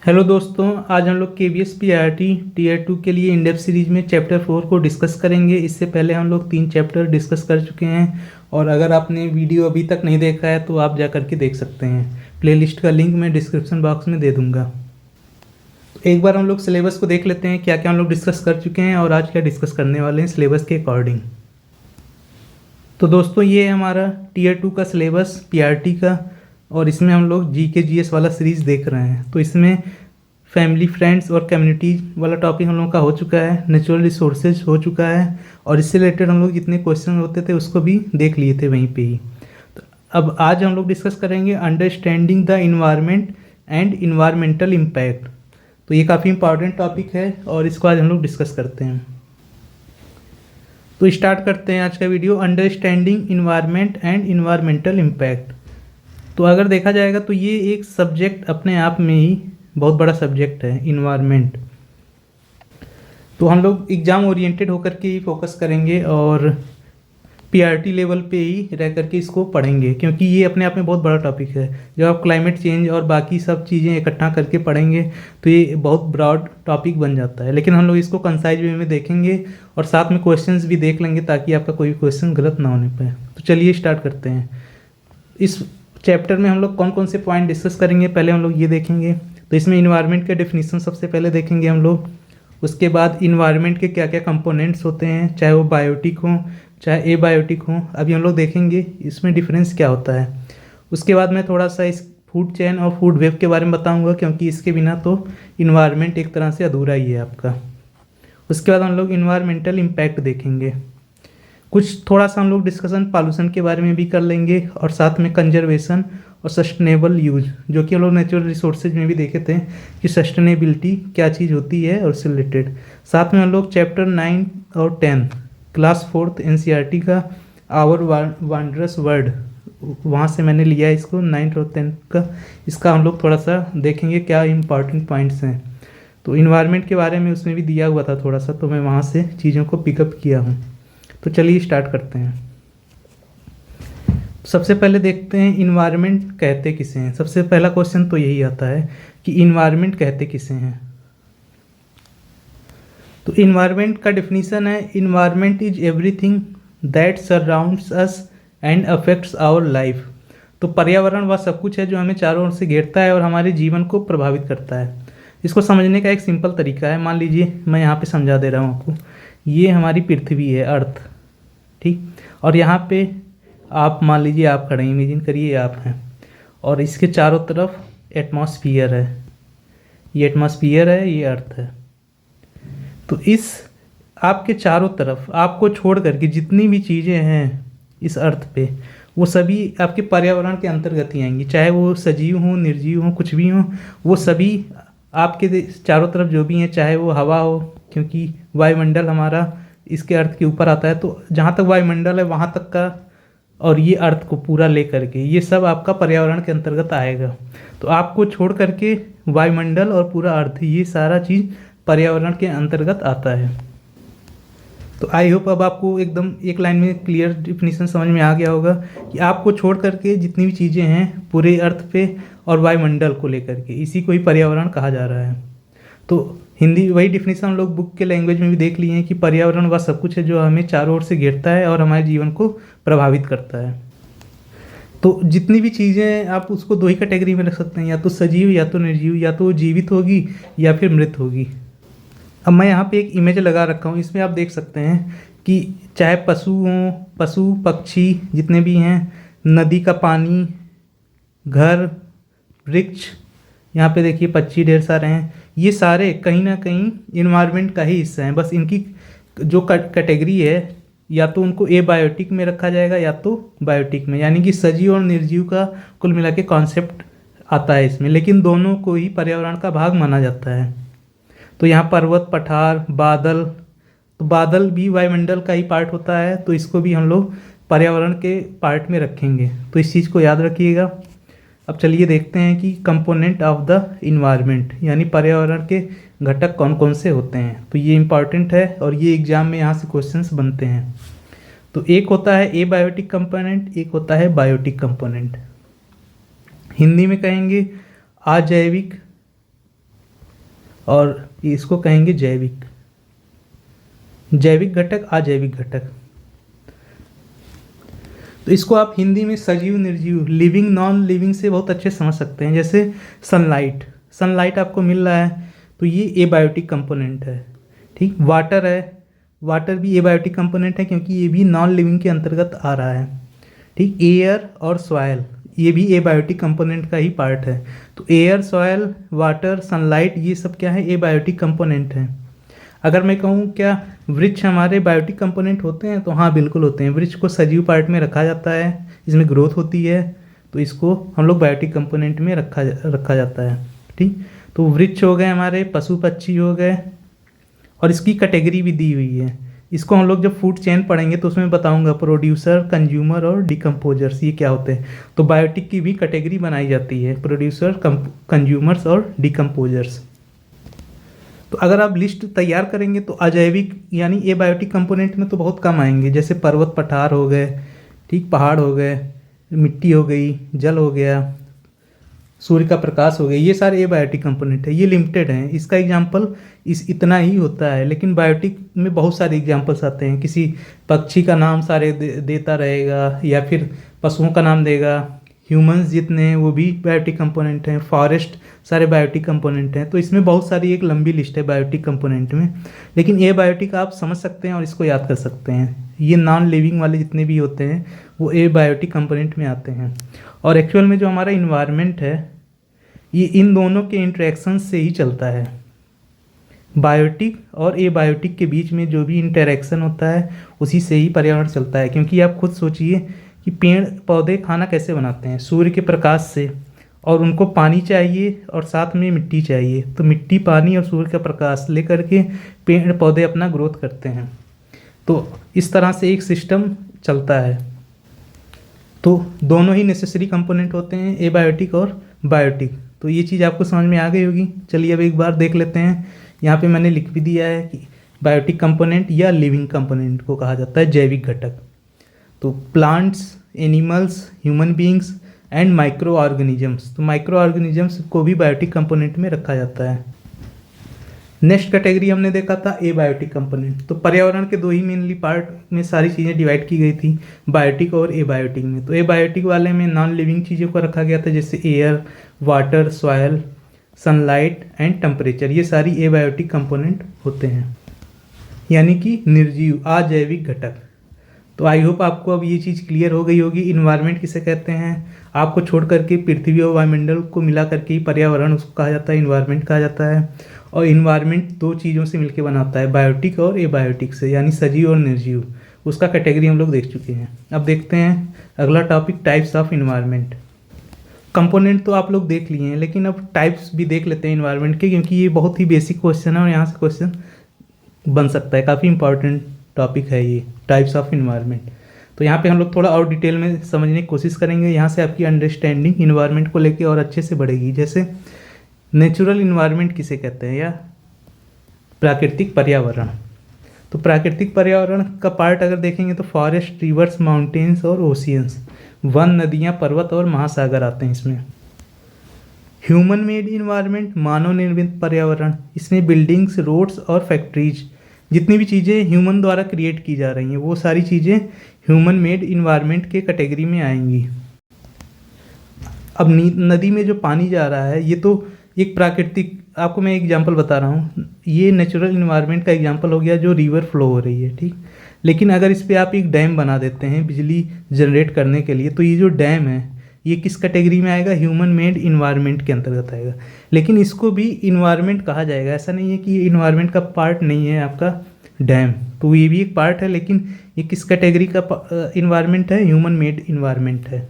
Hello दोस्तों, आज हम लोग KVS PRT टीयर 2 के लिए इंडेप्थ सीरीज में चैप्टर 4 को डिस्कस करेंगे। इससे पहले हम लोग 3 चैप्टर डिस्कस कर चुके हैं और अगर आपने वीडियो अभी तक नहीं देखा है तो आप जा करके देख सकते हैं। प्लेलिस्ट का लिंक मैं डिस्क्रिप्शन बॉक्स में दे दूंगा। तो एक बार हम लोग सिलेबस को देख लेते हैं, क्या क्या हम लोग डिस्कस कर चुके हैं और आज क्या डिस्कस करने वाले हैं सिलेबस के अकॉर्डिंग। तो दोस्तों, ये है हमारा टीयर 2 का सिलेबस PRT का और इसमें हम लोग GK GS वाला सीरीज़ देख रहे हैं। तो इसमें फैमिली फ्रेंड्स और कम्युनिटी वाला टॉपिक हम लोग का हो चुका है, नेचुरल रिसोर्सेज हो चुका है और इससे रिलेटेड हम लोग जितने क्वेश्चन होते थे उसको भी देख लिए थे वहीं पे ही। तो अब आज हम लोग डिस्कस करेंगे understanding the environment and environmental impact. तो ये काफ़ी इंपॉर्टेंट टॉपिक है और इसको आज हम लोग डिस्कस करते हैं। तो स्टार्ट करते हैं आज का video, understanding environment and environmental impact. तो अगर देखा जाएगा तो ये एक सब्जेक्ट अपने आप में ही बहुत बड़ा सब्जेक्ट है, इन्वायरमेंट। तो हम लोग एग्ज़ाम ओरिएंटेड होकर के ही फोकस करेंगे और PRT लेवल पे ही रह करके इसको पढ़ेंगे, क्योंकि ये अपने आप में बहुत बड़ा टॉपिक है। जब आप क्लाइमेट चेंज और बाकी सब चीज़ें इकट्ठा करके पढ़ेंगे तो ये बहुत ब्रॉड टॉपिक बन जाता है, लेकिन हम लोग इसको कंसाइज वे में देखेंगे और साथ में क्वेश्चंस भी देख लेंगे ताकि आपका कोई क्वेश्चन गलत ना होने पाए। तो चलिए स्टार्ट करते हैं। इस चैप्टर में हम लोग कौन कौन से पॉइंट डिस्कस करेंगे, पहले हम लोग ये देखेंगे। तो इसमें इन्वायरमेंट के डेफिनेशन सबसे पहले देखेंगे हम लोग। उसके बाद इन्वायरमेंट के क्या क्या कंपोनेंट्स होते हैं, चाहे वो बायोटिक हों चाहे एबायोटिक हों, अभी हम लोग देखेंगे इसमें डिफरेंस क्या होता है। उसके बाद मैं थोड़ा सा इस फूड चेन और फूड वेब के बारे में बताऊंगा, क्योंकि इसके बिना तो इन्वायरमेंट एक तरह से अधूरा ही है आपका। उसके बाद हम लोग इन्वायरमेंटल इम्पैक्ट देखेंगे। कुछ थोड़ा सा हम लोग डिस्कशन पॉल्यूशन के बारे में भी कर लेंगे और साथ में कंजर्वेशन और सस्टेनेबल यूज, जो कि हम लोग नेचुरल रिसोर्सेज में भी देखे थे कि सस्टेनेबिलिटी क्या चीज़ होती है और उससे रिलेटेड। साथ में हम लोग चैप्टर 9 और 10 क्लास 4th NCERT का आवर वंडरस वर्ल्ड, वहाँ से मैंने लिया है इसको 9th और 10th का। इसका हम लोग थोड़ा सा देखेंगे क्या इंपॉर्टेंट पॉइंट्स हैं। तो इन्वायरमेंट के बारे में उसमें भी दिया हुआ था थोड़ा सा, तो मैं वहाँ से चीज़ों को पिकअप किया हूँ। तो चलिए स्टार्ट करते हैं। सबसे पहले देखते हैं इन्वायरमेंट कहते किसे हैं। सबसे पहला क्वेश्चन तो यही आता है कि इन्वायरमेंट कहते किसे हैं। तो इन्वायरमेंट का डेफिनेशन है, environment is everything that surrounds us and affects our life. तो पर्यावरण वह सब कुछ है जो हमें चारों ओर से घेरता है और हमारे जीवन को प्रभावित करता है। इसको समझने का एक सिंपल तरीका है, मान लीजिए मैं यहाँ पे समझा दे रहा हूँ आपको। ये हमारी पृथ्वी है, अर्थ, ठीक, और यहाँ पे आप मान लीजिए आप खड़े हैं, इमेजिन करिए आप हैं, और इसके चारों तरफ एटमॉस्फियर है। ये एटमॉस्फियर है, ये अर्थ है। तो इस आपके चारों तरफ आपको छोड़ करके जितनी भी चीज़ें हैं इस अर्थ पे, वो सभी आपके पर्यावरण के अंतर्गत ही आएंगी, चाहे वो सजीव हों निर्जीव हों कुछ भी हों, वो सभी आपके चारों तरफ जो भी हैं, चाहे वो हवा हो, क्योंकि वायुमंडल हमारा इसके अर्थ के ऊपर आता है। तो जहाँ तक वायुमंडल है वहाँ तक का, और ये अर्थ को पूरा ले करके ये सब आपका पर्यावरण के अंतर्गत आएगा। तो आपको छोड़ करके वायुमंडल और पूरा अर्थ, ये सारा चीज़ पर्यावरण के अंतर्गत आता है। तो आई होप अब आपको एकदम एक लाइन में क्लियर डिफिनीशन समझ में आ गया होगा कि आपको छोड़ करके जितनी भी चीज़ें हैं पूरे अर्थ पे और वायुमंडल को लेकर के, इसी को ही पर्यावरण कहा जा रहा है। तो हिंदी वही डिफिनीशन हम लोग बुक के लैंग्वेज में भी देख लिए हैं कि पर्यावरण वह सब कुछ है जो हमें चारों ओर से घेरता है और हमारे जीवन को प्रभावित करता है। तो जितनी भी चीज़ें आप उसको दो ही कैटेगरी में रख सकते हैं, या तो सजीव या तो निर्जीव, या तो जीवित होगी या फिर मृत होगी। अब मैं यहाँ पे एक इमेज लगा रखा हूँ, इसमें आप देख सकते हैं कि चाहे पशु हों, पशु पक्षी जितने भी हैं, नदी का पानी, घर, वृक्ष, यहाँ पे देखिए पक्षी ढेर सारे हैं, ये सारे कहीं ना कहीं इन्वायरमेंट का ही हिस्सा हैं। बस इनकी जो कैटेगरी है, या तो उनको एबायोटिक में रखा जाएगा या तो बायोटिक में, यानी कि सजीव और निर्जीव का कुल मिला के कॉन्सेप्ट आता है इसमें, लेकिन दोनों को ही पर्यावरण का भाग माना जाता है। तो यहाँ पर्वत, पठार, बादल, तो बादल भी वायुमंडल का ही पार्ट होता है, तो इसको भी हम लोग पर्यावरण के पार्ट में रखेंगे। तो इस चीज़ को याद रखिएगा। अब चलिए देखते हैं कि कंपोनेंट ऑफ द इन्वायरमेंट, यानी पर्यावरण के घटक कौन कौन से होते हैं। तो ये इम्पॉर्टेंट है और ये एग्जाम में यहाँ से क्वेश्चंस बनते हैं। तो एक होता है एबायोटिक कंपोनेंट, एक होता है बायोटिक कंपोनेंट। हिंदी में कहेंगे अजैविक और इसको कहेंगे जैविक, जैविक घटक, अजैविक घटक। तो इसको आप हिंदी में सजीव निर्जीव, लिविंग नॉन लिविंग से बहुत अच्छे समझ सकते हैं। जैसे सनलाइट, सनलाइट आपको मिल रहा है तो ये एबायोटिक कंपोनेंट है, ठीक। वाटर है, वाटर भी एबायोटिक कंपोनेंट है क्योंकि ये भी नॉन लिविंग के अंतर्गत आ रहा है, ठीक। एयर और सॉयल ये भी एबायोटिक कंपोनेंट का ही पार्ट है। तो एयर, सॉयल, वाटर, सनलाइट ये सब क्या है, एबायोटिक कंपोनेंट हैं। अगर मैं कहूँ क्या वृक्ष हमारे बायोटिक कंपोनेंट होते हैं, तो हाँ बिल्कुल होते हैं। वृक्ष को सजीव पार्ट में रखा जाता है, इसमें ग्रोथ होती है, तो इसको हम लोग बायोटिक कंपोनेंट में रखा जाता है, ठीक। तो वृक्ष हो गए हमारे, पशु पक्षी हो गए, और इसकी कैटेगरी भी दी हुई है। इसको हम लोग जब फूड चेन पढ़ेंगे तो उसमें बताऊंगा प्रोड्यूसर, कंज्यूमर और डिकम्पोजर्स ये क्या होते हैं। तो बायोटिक की भी कैटेगरी बनाई जाती है, प्रोड्यूसर, कंज्यूमर्स और डिकम्पोजर्स। तो अगर आप लिस्ट तैयार करेंगे तो अजैविक यानी एबायोटिक कंपोनेंट में तो बहुत कम आएंगे, जैसे पर्वत पठार हो गए, ठीक, पहाड़ हो गए, मिट्टी हो गई, जल हो गया, सूर्य का प्रकाश हो गया, ये सारे एबायोटिक कंपोनेंट है। ये लिमिटेड हैं, इसका एग्जांपल इतना ही होता है, लेकिन बायोटिक में बहुत सारे एग्जांपल्स आते हैं। किसी पक्षी का नाम सारे देता रहेगा, या फिर पशुओं का नाम देगा। ह्यूमंस जितने हैं वो भी बायोटिक कंपोनेंट हैं, फॉरेस्ट सारे बायोटिक कंपोनेंट हैं। तो इसमें बहुत सारी एक लंबी लिस्ट है बायोटिक कंपोनेंट में, लेकिन ए बायोटिक आप समझ सकते हैं और इसको याद कर सकते हैं। ये नॉन लिविंग वाले जितने भी होते हैं वो ए बायोटिक कंपोनेंट में आते हैं। और एक्चुअल में जो हमारा इन्वायरमेंट है ये इन दोनों के इंटरेक्शन से ही चलता है। बायोटिक और ए बायोटिक के बीच में जो भी इंटरेक्शन होता है उसी से ही पर्यावरण चलता है। क्योंकि आप खुद सोचिए कि पेड़ पौधे खाना कैसे बनाते हैं, सूर्य के प्रकाश से, और उनको पानी चाहिए और साथ में मिट्टी चाहिए। तो मिट्टी, पानी और सूर्य का प्रकाश लेकर के पेड़ पौधे अपना ग्रोथ करते हैं। तो इस तरह से एक सिस्टम चलता है। तो दोनों ही नेसेसरी कंपोनेंट होते हैं, एबायोटिक और बायोटिक। तो ये चीज़ आपको समझ में आ गई होगी। चलिए अब एक बार देख लेते हैं। यहाँ पे मैंने लिख भी दिया है कि बायोटिक कंपोनेंट या लिविंग कंपोनेंट को कहा जाता है जैविक घटक। तो plants, animals, human beings and micro organisms, तो माइक्रो ऑर्गेनिजम्स को भी बायोटिक कंपोनेंट में रखा जाता है। नेक्स्ट कैटेगरी हमने देखा था एबायोटिक कंपोनेंट। तो पर्यावरण के दो ही मेनली पार्ट में सारी चीज़ें डिवाइड की गई थी, बायोटिक और एबायोटिक में। तो एबायोटिक वाले में नॉन लिविंग चीज़ों को रखा गया था, जैसे air, water, soil, sunlight and temperature. ये सारी एबायोटिक कंपोनेंट होते हैं, यानी कि निर्जीव अजैविक घटक। तो आई होप आपको अब ये चीज़ क्लियर हो गई होगी। इन्वायरमेंट किसे कहते हैं, आपको छोड़ करके पृथ्वी और वायुमंडल को मिला करके ही पर्यावरण उसको कहा जाता है, इन्वायरमेंट कहा जाता है। और इन्वायरमेंट दो चीज़ों से मिलकर बनाता है, बायोटिक और एबायोटिक से, यानी सजीव और निर्जीव। उसका कैटेगरी हम लोग देख चुके हैं। अब देखते हैं अगला topic, types of environment. Component तो आप लोग देख लिए हैं, लेकिन अब टाइप्स भी देख लेते हैं इन्वायरमेंट के, क्योंकि ये बहुत ही बेसिक क्वेश्चन है और यहाँ से क्वेश्चन बन सकता है। काफ़ी इंपॉर्टेंट टॉपिक है ये, टाइप्स ऑफ इन्वायरमेंट। तो यहाँ पे हम लोग थोड़ा और डिटेल में समझने की कोशिश करेंगे। यहाँ से आपकी अंडरस्टैंडिंग इन्वायरमेंट को लेके और अच्छे से बढ़ेगी। जैसे नेचुरल इन्वायरमेंट किसे कहते हैं, या प्राकृतिक पर्यावरण। तो प्राकृतिक पर्यावरण का पार्ट अगर देखेंगे तो फॉरेस्ट, रिवर्स, माउंटेन्स और ओशियंस, वन, नदियाँ, पर्वत और महासागर आते हैं इसमें। ह्यूमन मेड इन्वायरमेंट, मानव निर्मित पर्यावरण, इसमें बिल्डिंग्स, रोड्स और फैक्ट्रीज, जितनी भी चीज़ें ह्यूमन द्वारा क्रिएट की जा रही हैं वो सारी चीज़ें ह्यूमन मेड इन्वायरमेंट के कैटेगरी में आएंगी। अब नदी में जो पानी जा रहा है ये तो एक प्राकृतिक, आपको मैं एग्जांपल बता रहा हूँ, ये नेचुरल इन्वायरमेंट का एग्जांपल हो गया जो रिवर फ्लो हो रही है, ठीक। लेकिन अगर इस पर आप एक डैम बना देते हैं बिजली जनरेट करने के लिए, तो ये जो डैम है ये किस कैटेगरी में आएगा, ह्यूमन मेड इन्वायरमेंट के अंतर्गत आएगा। लेकिन इसको भी इन्वायरमेंट कहा जाएगा, ऐसा नहीं है कि ये इन्वायरमेंट का पार्ट नहीं है आपका डैम, तो ये भी एक पार्ट है, लेकिन ये किस कैटेगरी का इन्वायरमेंट है, ह्यूमन मेड इन्वायरमेंट है।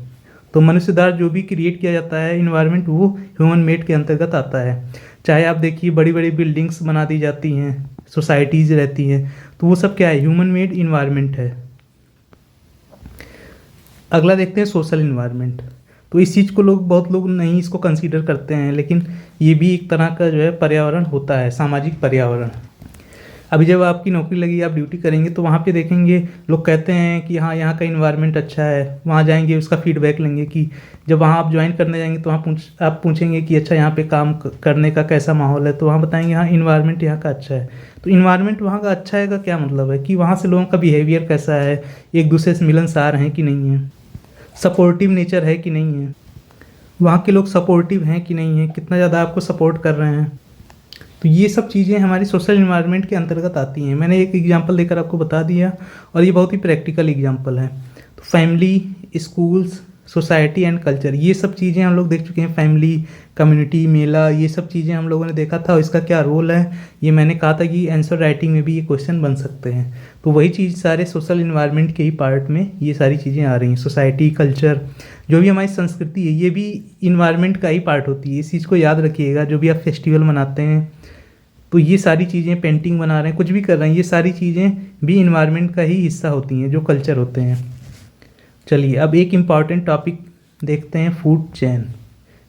तो मनुष्य द्वारा जो भी क्रिएट किया जाता है इन्वायरमेंट वो ह्यूमन मेड के अंतर्गत आता है। चाहे आप देखिए बड़ी बड़ी बिल्डिंग्स बना दी जाती हैं, सोसाइटीज़ रहती हैं, तो वो सब क्या है, ह्यूमन मेड इन्वायरमेंट है। अगला देखते हैं सोशल इन्वायरमेंट। तो इस चीज़ को बहुत लोग नहीं इसको कंसीडर करते हैं, लेकिन ये भी एक तरह का जो है पर्यावरण होता है, सामाजिक पर्यावरण। अभी जब आपकी नौकरी लगी, आप ड्यूटी करेंगे, तो वहाँ पे देखेंगे लोग कहते हैं कि हाँ यहाँ का इन्वायरमेंट अच्छा है, वहाँ जाएंगे उसका फीडबैक लेंगे कि जब वहाँ आप ज्वाइन करने जाएंगे तो वहाँ आप पूछेंगे कि अच्छा यहाँ पे काम करने का कैसा माहौल है, तो वहाँ बताएंगे हाँ इन्वायरमेंट यहाँ का अच्छा है। तो इन्वायरमेंट वहाँ का अच्छा है का क्या मतलब है कि वहाँ से लोगों का बिहेवियर कैसा है, एक दूसरे से मिलनसार हैं कि नहीं है, सपोर्टिव नेचर है कि नहीं है, वहाँ के लोग सपोर्टिव हैं कि नहीं है, कितना ज़्यादा आपको सपोर्ट कर रहे हैं। तो ये सब चीज़ें हमारी सोशल इन्वायरमेंट के अंतर्गत आती हैं। मैंने एक एग्जांपल देकर आपको बता दिया और ये बहुत ही प्रैक्टिकल एग्जांपल है। तो family, schools, society and culture, ये सब चीज़ें हम लोग देख चुके हैं। फैमिली, कम्युनिटी, मेला, ये सब चीज़ें हम लोगों ने देखा था और इसका क्या रोल है, ये मैंने कहा था कि आंसर राइटिंग में भी ये क्वेश्चन बन सकते हैं। तो वही चीज़ सारे सोशल इन्वायरमेंट के ही पार्ट में ये सारी चीज़ें आ रही हैं। सोसाइटी, कल्चर, जो भी हमारी संस्कृति है, ये भी इन्वायरमेंट का ही पार्ट होती है। इस चीज़ को याद रखिएगा। जो भी आप फेस्टिवल मनाते हैं, तो ये सारी चीज़ें, पेंटिंग बना रहे हैं, कुछ भी कर रहे हैं, ये सारी चीज़ें भी इन्वायरमेंट का ही हिस्सा होती हैं, जो कल्चर होते हैं। चलिए अब एक इम्पॉर्टेंट टॉपिक देखते हैं, फूड चेन,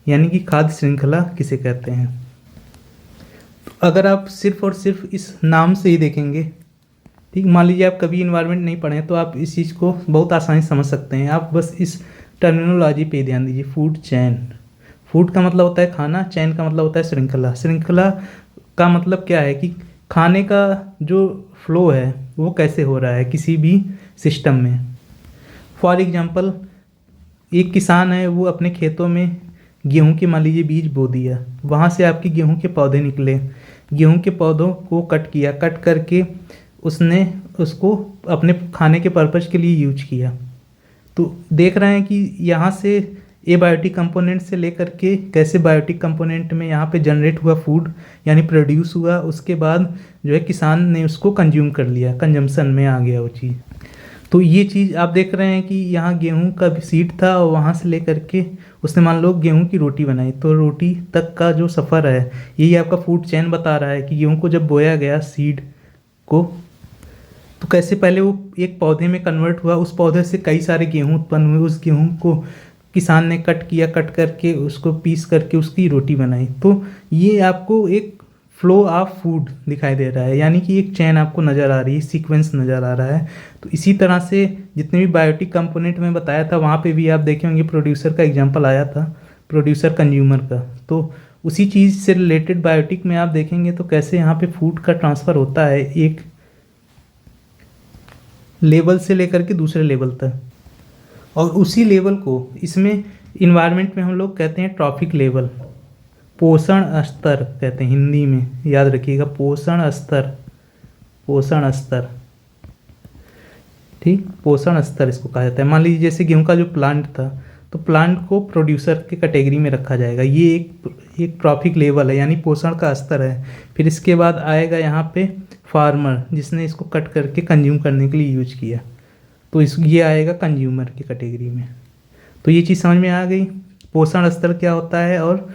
यानी कि खाद्य श्रृंखला किसे कहते हैं। तो अगर आप सिर्फ और सिर्फ इस नाम से ही देखेंगे, ठीक, मान लीजिए आप कभी इन्वायरमेंट नहीं पढ़े हैं, तो आप इस चीज़ को बहुत आसानी से समझ सकते हैं। आप बस इस टर्मिनोलॉजी पे ध्यान दीजिए, फूड चेन। फूड का मतलब होता है खाना, चैन का मतलब होता है श्रृंखला। श्रृंखला का मतलब क्या है कि खाने का जो फ्लो है वो कैसे हो रहा है किसी भी सिस्टम में। फॉर एग्जांपल, एक किसान है, वो अपने खेतों में गेहूं के मान लीजिए बीज बो दिया, वहाँ से आपके गेहूं के पौधे निकले, गेहूं के पौधों को कट किया, कट करके उसने उसको अपने खाने के पर्पज़ के लिए यूज किया। तो देख रहे हैं कि यहाँ से एबायोटिक कंपोनेंट से लेकर के कैसे बायोटिक कंपोनेंट में यहाँ पे जनरेट हुआ फूड, यानी प्रोड्यूस हुआ, उसके बाद जो है किसान ने उसको कंज्यूम कर लिया, कंजम्पशन में आ गया वो चीज़। तो ये चीज़ आप देख रहे हैं कि यहाँ गेहूं का भी सीड था और वहाँ से लेकर के उसने मान लो गेहूं की रोटी बनाई, तो रोटी तक का जो सफ़र है यही आपका फूड चेन बता रहा है कि गेहूं को जब बोया गया सीड को, तो कैसे पहले वो एक पौधे में कन्वर्ट हुआ, उस पौधे से कई सारे गेहूं उत्पन्न हुए, उस गेहूं को किसान ने कट किया, कट करके उसको पीस करके उसकी रोटी बनाई। तो ये आपको एक फ्लो ऑफ फूड दिखाई दे रहा है, यानी कि एक चैन आपको नज़र आ रही है, सीक्वेंस नज़र आ रहा है। तो इसी तरह से जितने भी बायोटिक कंपोनेंट में बताया था, वहाँ पे भी आप देखे होंगे प्रोड्यूसर का एग्जांपल आया था, प्रोड्यूसर कंज्यूमर का। तो उसी चीज़ से रिलेटेड बायोटिक में आप देखेंगे तो कैसे यहाँ पे फूड का ट्रांसफ़र होता है एक लेवल से लेकर के दूसरे लेवल तक, और उसी लेवल को इसमें इन्वायरमेंट में हम लोग कहते हैं ट्रॉफिक लेवल, पोषण स्तर कहते हैं हिंदी में, याद रखिएगा, पोषण स्तर, पोषण स्तर, ठीक, पोषण स्तर इसको कहा जाता है। मान लीजिए जैसे गेहूं का जो प्लांट था, तो प्लांट को प्रोड्यूसर के कैटेगरी में रखा जाएगा, ये एक ट्रॉफिक लेवल है, यानी पोषण का स्तर है। फिर इसके बाद आएगा यहाँ पे फार्मर, जिसने इसको कट करके कंज्यूम करने के लिए यूज किया, तो ये आएगा कंज्यूमर की कैटेगरी में। तो ये चीज़ समझ में आ गई, पोषण स्तर क्या होता है, और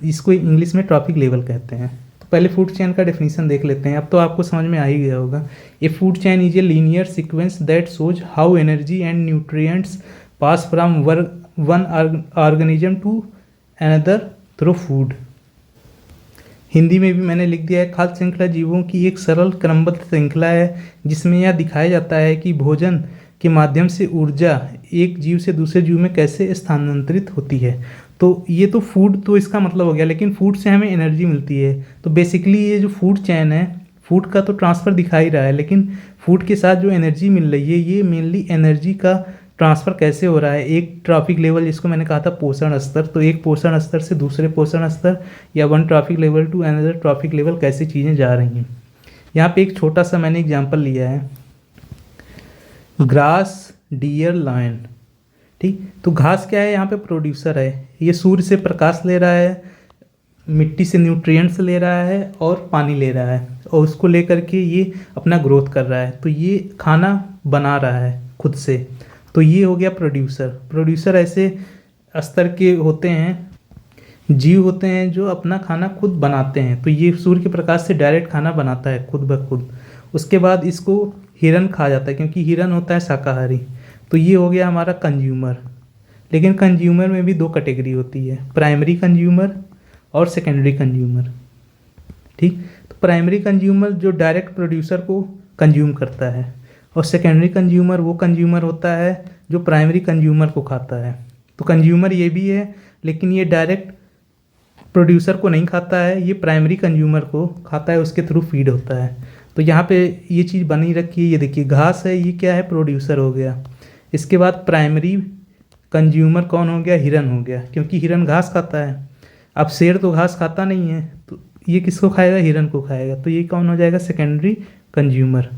इसको इंग्लिश में ट्रॉफिक लेवल कहते हैं। तो पहले फूड चेन का डेफिनेशन देख लेते हैं, अब तो आपको समझ में आ ही गया होगा। A food chain is a linear sequence that shows how energy and nutrients pass from one organism to another through food. Hindi में भी मैंने लिख दिया है, खाद्य श्रृंखला जीवों की एक सरल क्रमबद्ध श्रृंखला है जिसमें यह दिखाया जाता है कि भोजन के माध्यम से ऊर्जा एक जीव से दूसरे जीव में कैसे स्थानांतरित होती है। तो ये तो फूड तो इसका मतलब हो गया, लेकिन फूड से हमें एनर्जी मिलती है। तो बेसिकली ये जो फूड चैन है, फूड का तो ट्रांसफ़र दिखा ही रहा है, लेकिन फूड के साथ जो एनर्जी मिल रही है, ये मेनली एनर्जी का ट्रांसफ़र कैसे हो रहा है। एक ट्रॉफिक लेवल जिसको मैंने कहा था पोषण स्तर, तो एक पोषण स्तर से दूसरे पोषण स्तर, या one trophic level to another trophic level, कैसे चीज़ें जा रही हैं। यहाँ पे एक छोटा सा मैंने एग्जाम्पल लिया है, ग्रास, डियर, लायन, ठीक। तो घास क्या है, यहाँ पे प्रोड्यूसर है, ये सूर्य से प्रकाश ले रहा है, मिट्टी से न्यूट्रिएंट्स ले रहा है और पानी ले रहा है, और उसको लेकर के ये अपना ग्रोथ कर रहा है। तो ये खाना बना रहा है खुद से, तो ये हो गया प्रोड्यूसर। प्रोड्यूसर ऐसे स्तर के होते हैं, जीव होते हैं जो अपना खाना खुद बनाते हैं। तो ये सूर्य के प्रकाश से डायरेक्ट खाना बनाता है खुद ब खुद। उसके बाद इसको हिरन खा जाता है, क्योंकि हिरन होता है शाकाहारी। तो ये हो गया हमारा कंज्यूमर। लेकिन कंज्यूमर में भी दो कैटेगरी होती है, प्राइमरी कंज्यूमर और सेकेंडरी कंज्यूमर। ठीक। तो प्राइमरी कंज्यूमर जो डायरेक्ट प्रोड्यूसर को कंज्यूम करता है, और सेकेंडरी कंज्यूमर वो कंज्यूमर होता है जो प्राइमरी कंज्यूमर को खाता है। तो कंज्यूमर ये भी है, लेकिन ये डायरेक्ट प्रोड्यूसर को नहीं खाता है, ये प्राइमरी कंज्यूमर को खाता है, उसके थ्रू फीड होता है। तो यहाँ पे ये चीज़ बनी रखी है, ये देखिए घास है, ये क्या है, प्रोड्यूसर हो गया। इसके बाद प्राइमरी कंज्यूमर कौन हो गया, हिरन हो गया, क्योंकि हिरन घास खाता है। अब शेर तो घास खाता नहीं है, तो ये किसको खाएगा, हिरन को खाएगा। तो ये कौन हो जाएगा, सेकेंडरी कंज्यूमर।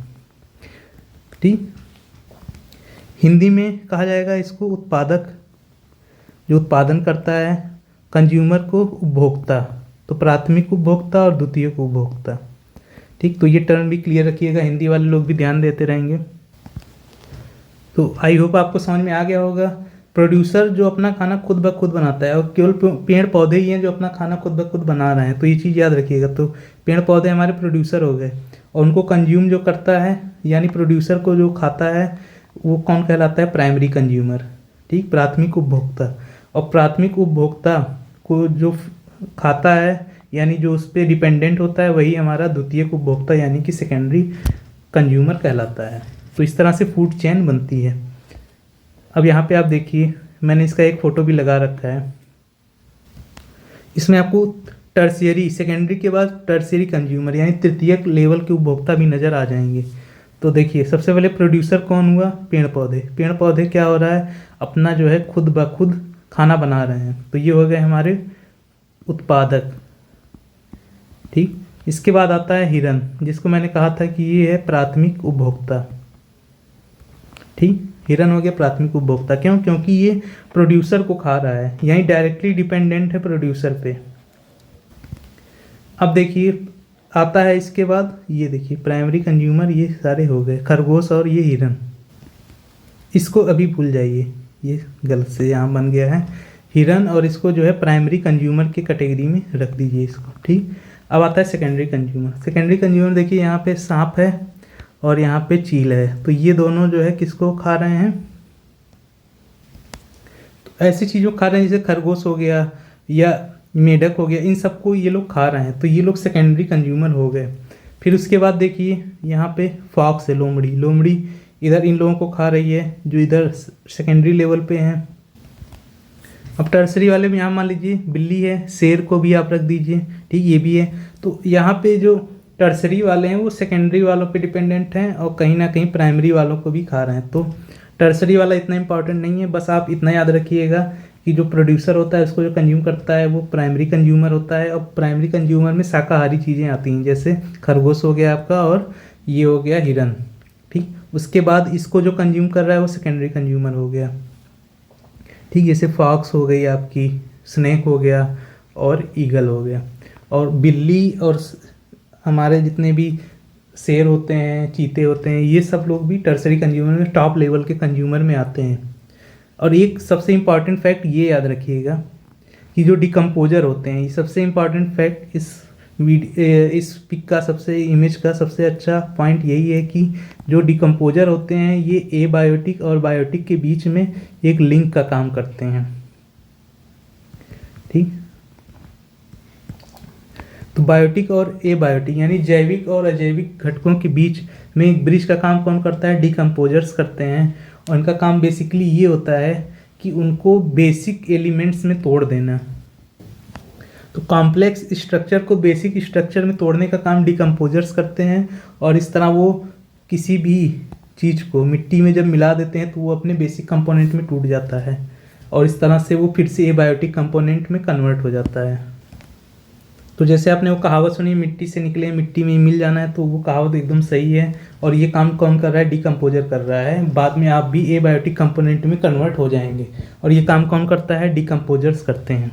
ठीक। हिंदी में कहा जाएगा इसको उत्पादक, जो उत्पादन करता है। कंज्यूमर को उपभोक्ता, तो प्राथमिक उपभोक्ता और द्वितीयक उपभोक्ता। ठीक। तो ये टर्म भी क्लियर रखिएगा, हिंदी वाले लोग भी ध्यान देते रहेंगे। तो आई होप आपको समझ में आ गया होगा। प्रोड्यूसर जो अपना खाना खुद ब खुद बनाता है, और केवल पेड़ पौधे ही हैं जो अपना खाना खुद ब खुद बना रहे हैं, तो ये चीज़ याद रखिएगा। तो पेड़ पौधे हमारे प्रोड्यूसर हो गए, और उनको कंज्यूम जो करता है, यानी प्रोड्यूसर को जो खाता है, वो कौन कहलाता है, प्राइमरी कंज्यूमर। ठीक, प्राथमिक उपभोक्ता। और प्राथमिक उपभोक्ता को जो खाता है, यानी जो उस पर डिपेंडेंट होता है, वही हमारा द्वितीयक उपभोक्ता यानी कि सेकेंडरी कंज्यूमर कहलाता है। तो इस तरह से फूड चेन बनती है। अब यहाँ पे आप देखिए, मैंने इसका एक फ़ोटो भी लगा रखा है। इसमें आपको टर्शियरी, सेकेंडरी के बाद टर्शियरी कंज्यूमर यानी तृतीयक लेवल के उपभोक्ता भी नज़र आ जाएंगे। तो देखिए, सबसे पहले प्रोड्यूसर कौन हुआ, पेड़ पौधे। पेड़ पौधे क्या हो रहा है, अपना जो है खुद ब खुद खाना बना रहे हैं, तो ये हो गए हमारे उत्पादक। ठीक। इसके बाद आता है हिरन, जिसको मैंने कहा था कि ये है प्राथमिक उपभोक्ता। ठीक, हिरन हो गया प्राथमिक उपभोक्ता। क्यों, क्योंकि ये प्रोड्यूसर को खा रहा है, यानी डायरेक्टली डिपेंडेंट है प्रोड्यूसर पे। अब देखिए आता है इसके बाद, ये देखिए प्राइमरी कंज्यूमर, ये सारे हो गए खरगोश और ये हिरन। इसको अभी भूल जाइए, ये गलत से यहाँ बन गया है हिरन, और इसको जो है प्राइमरी कंज्यूमर की कैटेगरी में रख दीजिए इसको। ठीक। अब आता है सेकेंडरी कंज्यूमर। सेकेंडरी कंज्यूमर देखिए, यहाँ पे सांप है और यहाँ पे चील है, तो ये दोनों जो है किसको खा रहे हैं, तो ऐसी चीज़ों खा रहे हैं जैसे खरगोश हो गया या मेढक हो गया, इन सबको ये लोग खा रहे हैं, तो ये लोग सेकेंडरी कंज्यूमर हो गए। फिर उसके बाद देखिए यहाँ पे फॉक्स है, लोमड़ी। लोमड़ी इधर इन लोगों को खा रही है जो इधर सेकेंडरी लेवल पे हैं। अब टर्सरी वाले में यहाँ मान लीजिए बिल्ली है, शेर को भी आप रख दीजिए। ठीक, ये भी है। तो यहाँ पे जो टर्सरी वाले हैं वो सेकेंडरी वालों पे डिपेंडेंट हैं, और कहीं ना कहीं प्राइमरी वालों को भी खा रहे हैं। तो टर्सरी वाला इतना इंपॉर्टेंट नहीं है, बस आप इतना याद रखिएगा कि जो प्रोड्यूसर होता है उसको जो कंज्यूम करता है वो प्राइमरी कंज्यूमर होता है। और प्राइमरी कंज्यूमर में शाकाहारी चीज़ें आती हैं, जैसे खरगोश हो गया आपका, और ये हो गया हिरन। ठीक। उसके बाद इसको जो कंज्यूम कर रहा है वो सेकेंडरी कंज्यूमर हो गया। ठीक, जैसे फॉक्स हो गई आपकी, स्नेक हो गया, और ईगल हो गया। और बिल्ली और हमारे जितने भी शेर होते हैं, चीते होते हैं, ये सब लोग भी टर्सरी कंज्यूमर में, टॉप लेवल के कंज्यूमर में आते हैं। और एक सबसे इम्पॉर्टेंट फैक्ट ये याद रखिएगा कि जो डिकम्पोजर होते हैं, ये सबसे इम्पॉर्टेंट फैक्ट, इस पिक का सबसे, इमेज का सबसे अच्छा पॉइंट यही है कि जो डिकम्पोजर होते हैं ये एबायोटिक और बायोटिक के बीच में एक लिंक का काम करते हैं। ठीक। तो बायोटिक और एबायोटिक यानी जैविक और अजैविक घटकों के बीच में एक ब्रिज का काम कौन करता है, डिकम्पोजर्स करते हैं। और इनका काम बेसिकली ये होता है कि उनको बेसिक एलिमेंट्स में तोड़ देना। तो कॉम्प्लेक्स स्ट्रक्चर को बेसिक स्ट्रक्चर में तोड़ने का काम डिकम्पोजर्स करते हैं, और इस तरह वो किसी भी चीज़ को मिट्टी में जब मिला देते हैं तो वो अपने बेसिक कंपोनेंट में टूट जाता है, और इस तरह से वो फिर से एबायोटिक कंपोनेंट में कन्वर्ट हो जाता है। तो जैसे आपने वो कहावत सुनी, मिट्टी से निकले मिट्टी में ही मिल जाना है, तो वो कहावत एकदम सही है। और ये काम कौन कर रहा है, डिकम्पोजर कर रहा है। बाद में आप भी एबायोटिक कंपोनेंट में कन्वर्ट हो जाएंगे, और ये काम कौन करता है, डिकम्पोजर्स करते हैं।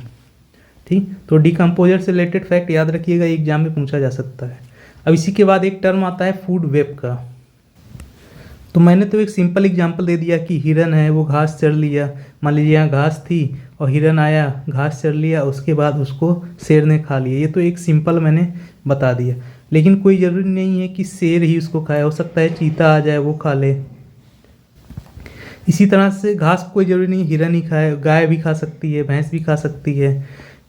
ठीक। तो डिकम्पोजर से रिलेटेड फैक्ट याद रखिएगा, एग्जाम में पूछा जा सकता है। अब इसी के बाद एक टर्म आता है फूड वेब का। तो मैंने तो एक सिंपल एग्जांपल दे दिया कि हिरन है, वो घास चर लिया। मान लीजिए यहाँ घास थी और हिरन आया, घास चर लिया, उसके बाद उसको शेर ने खा लिया। ये तो एक सिंपल मैंने बता दिया, लेकिन कोई ज़रूरी नहीं है कि शेर ही उसको खाए, हो सकता है चीता आ जाए वो खा ले। इसी तरह से घास कोई ज़रूरी नहीं हिरन ही खाए, गाय भी खा सकती है, भैंस भी खा सकती है।